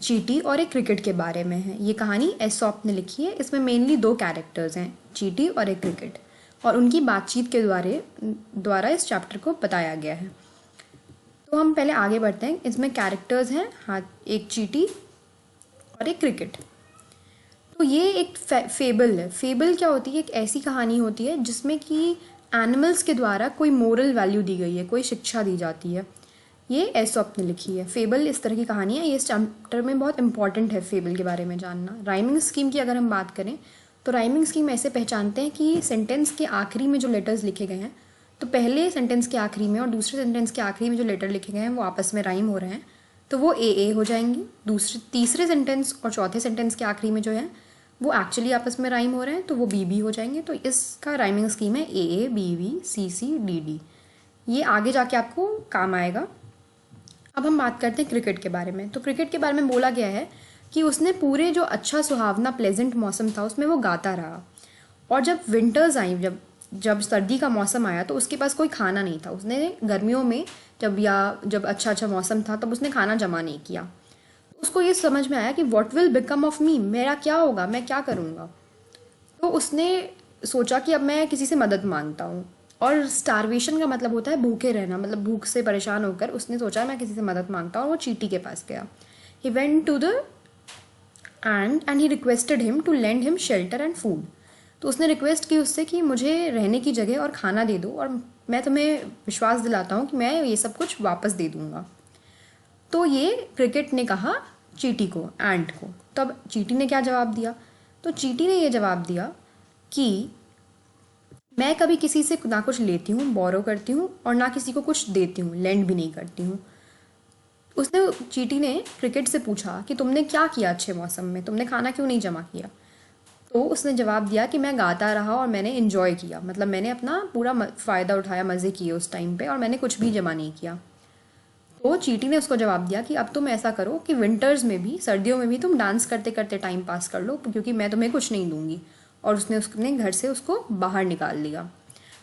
चींटी और एक क्रिकेट के बारे में है। ये कहानी एसॉप ने लिखी है। इसमें मेनली दो कैरेक्टर्स हैं, चींटी और एक क्रिकेट, और उनकी बातचीत के द्वारा इस चैप्टर को बताया गया है। तो हम पहले आगे बढ़ते हैं। इसमें कैरेक्टर्स हैं, हाँ, एक चींटी और एक क्रिकेट। तो ये एक फेबल है। फेबल क्या होती है? एक ऐसी कहानी होती है जिसमें कि एनिमल्स के द्वारा कोई मोरल वैल्यू दी गई है, कोई शिक्षा दी जाती है। ये एसॉप ने लिखी है। फेबल इस तरह की कहानी है। ये इस चैप्टर में बहुत इंपॉर्टेंट है फेबल के बारे में जानना। राइमिंग स्कीम की अगर हम बात करें तो राइमिंग स्कीम ऐसे पहचानते हैं कि सेंटेंस के आखिरी में जो लेटर्स लिखे गए हैं, तो पहले सेंटेंस के आखिरी में और दूसरे सेंटेंस के आखिरी में जो लेटर लिखे गए हैं वो आपस में राइम हो रहे हैं, तो वो ए हो जाएंगी। तीसरे सेंटेंस और चौथे सेंटेंस के आखिरी में जो है वो एक्चुअली आपस में राइम हो रहे हैं, तो वो बी हो जाएंगे। तो इसका राइमिंग स्कीम है ए बी सी डी। ये आगे जाके आपको काम आएगा। अब हम बात करते हैं क्रिकेट के बारे में। तो क्रिकेट के बारे में बोला गया है कि उसने पूरे जो अच्छा सुहावना प्लेजेंट मौसम था उसमें वो गाता रहा, और जब विंटर्स आई, जब सर्दी का मौसम आया, तो उसके पास कोई खाना नहीं था। उसने गर्मियों में जब अच्छा मौसम था तब उसने खाना जमा नहीं किया। उसको ये समझ में आया कि what will become of me, मेरा क्या होगा, मैं क्या करूँगा। तो उसने सोचा कि अब मैं किसी से मदद मांगता हूँ। और स्टारवेशन का मतलब होता है भूखे रहना, मतलब भूख से परेशान होकर उसने सोचा मैं किसी से मदद मांगता हूँ, और वो चींटी के पास गया। He went to the ant he requested him to lend him shelter and food. तो उसने रिक्वेस्ट की उससे कि मुझे रहने की जगह और खाना दे दो, और मैं तुम्हें विश्वास दिलाता हूँ कि मैं ये सब कुछ वापस दे दूँगा। तो ये क्रिकेट ने कहा चींटी को, एंट को। तब चींटी ने क्या जवाब दिया? तो चींटी ने ये जवाब दिया कि मैं कभी किसी से ना कुछ लेती हूँ, बोरो करती हूँ, और ना किसी को कुछ देती हूँ, लेंड भी नहीं करती हूँ। चींटी ने क्रिकेट से पूछा कि तुमने क्या किया अच्छे मौसम में, तुमने खाना क्यों नहीं जमा किया? तो उसने जवाब दिया कि मैं गाता रहा और मैंने इन्जॉय किया, मतलब मैंने अपना पूरा फ़ायदा उठाया, मज़े किए उस टाइम पे, और मैंने कुछ भी जमा नहीं किया। तो चींटी ने उसको जवाब दिया कि अब तुम ऐसा करो कि विंटर्स में भी, सर्दियों में भी तुम डांस करते करते टाइम पास कर लो, क्योंकि मैं तुम्हें कुछ नहीं दूंगी। और उसने घर से उसको बाहर निकाल दिया।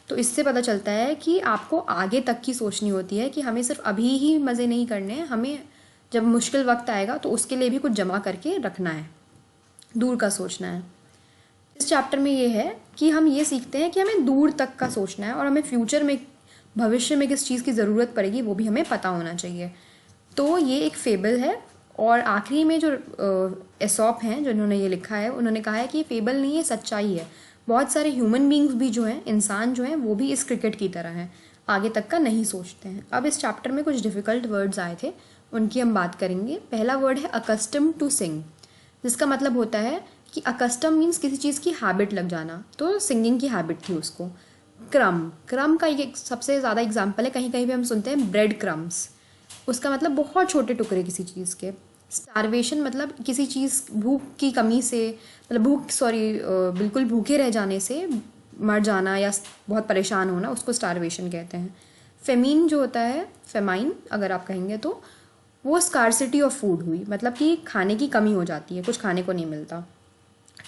तो इससे पता चलता है कि आपको आगे तक की सोचनी होती है कि हमें सिर्फ अभी ही मज़े नहीं करने हैं, हमें जब मुश्किल वक्त आएगा तो उसके लिए भी कुछ जमा करके रखना है, दूर का सोचना है। इस चैप्टर में ये है कि हम ये सीखते हैं कि हमें दूर तक का सोचना है, और हमें फ्यूचर में, भविष्य में किस चीज़ की ज़रूरत पड़ेगी वो भी हमें पता होना चाहिए। तो ये एक फेबल है। और आखिरी में जो एसॉप हैं जिन्होंने ये लिखा है, उन्होंने कहा है कि ये फेबल नहीं है, सच्चाई है। बहुत सारे ह्यूमन बींग्स भी जो हैं, इंसान जो हैं, वो भी इस क्रिकेट की तरह हैं, आगे तक का नहीं सोचते हैं। अब इस चैप्टर में कुछ डिफ़िकल्ट वर्ड्स आए थे, उनकी हम बात करेंगे। पहला वर्ड है अकस्टम टू सिंग, जिसका मतलब होता है कि अकस्टम मीन्स किसी चीज़ की हैबिट लग जाना, तो सिंगिंग की हैबिट थी उसको। क्रम का एक सबसे ज़्यादा एग्जाम्पल है, कहीं कहीं पे हम सुनते हैं ब्रेड क्रम्स, उसका मतलब बहुत छोटे टुकड़े किसी चीज़ के। स्टारवेशन मतलब किसी चीज़, भूख की कमी से, मतलब बिल्कुल भूखे रह जाने से मर जाना या बहुत परेशान होना, उसको स्टारवेशन कहते हैं। फेमीन जो होता है, फेमाइन अगर आप कहेंगे तो, वो स्कार्सिटी ऑफ फूड हुई, मतलब कि खाने की कमी हो जाती है, कुछ खाने को नहीं मिलता।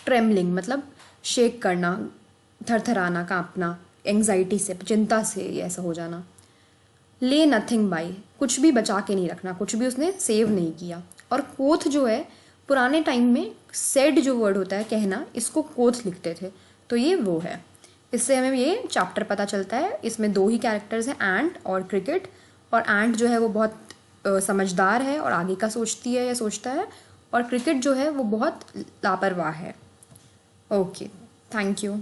ट्रेमलिंग मतलब शेक करना, थरथराना, कांपना, एंग्जाइटी से, चिंता से ये ऐसा हो जाना। ले नथिंग बाय, कुछ भी बचा के नहीं रखना, कुछ भी उसने सेव नहीं किया। और कोथ जो है, पुराने टाइम में सेड जो वर्ड होता है कहना, इसको कोथ लिखते थे, तो ये वो है। इससे हमें ये चैप्टर पता चलता है। इसमें दो ही कैरेक्टर्स हैं, एंट और क्रिकेट। और एंट जो है वो बहुत समझदार है और आगे का सोचती है या सोचता है, और क्रिकेट जो है वो बहुत लापरवाह है। Okay, thank you.